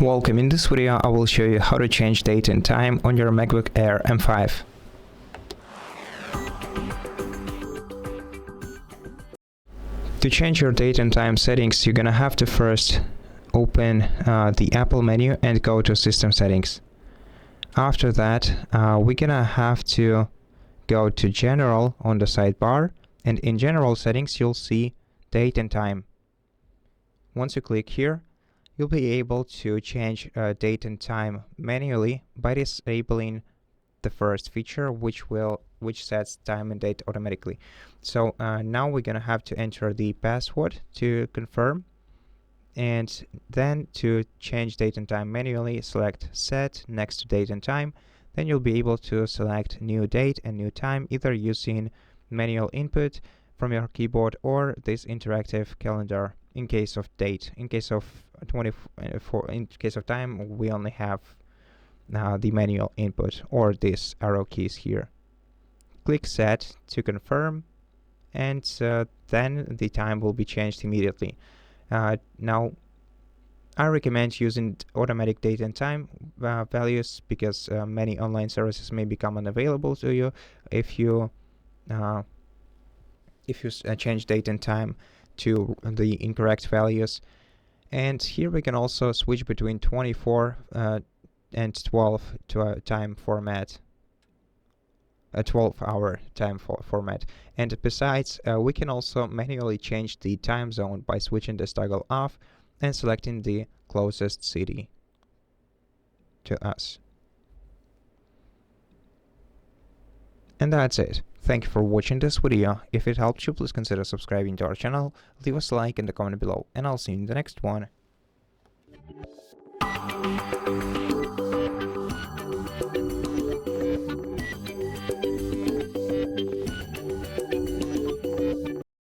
Welcome. In this video I will show you how to change date and time on your MacBook Air M5. To change your date and time settings, you're gonna have to first open the Apple menu and go to System Settings. After that, we're gonna have to go to General on the sidebar, and in General Settings you'll see Date and Time. Once you click here, you'll be able to change date and time manually by disabling the first feature, which sets time and date automatically. So now we're gonna have to enter the password to confirm, and then to change date and time manually, select Set next to date and time. Then you'll be able to select new date and new time, either using manual input from your keyboard or this interactive calendar. In case of date, in case of in case of time, we only have the manual input or these arrow keys here. Click Set to confirm, and then the time will be changed immediately. Now, I recommend using automatic date and time values because many online services may become unavailable to you if you change date and time to the incorrect values. And here we can also switch between 24 and 12 to a time format, a 12-hour time format. And besides, we can also manually change the time zone by switching this toggle off and selecting the closest city to us. And that's it. Thank you for watching this video. If it helped you, please consider subscribing to our channel, leave us a like in the comment below, and I'll see you in the next one.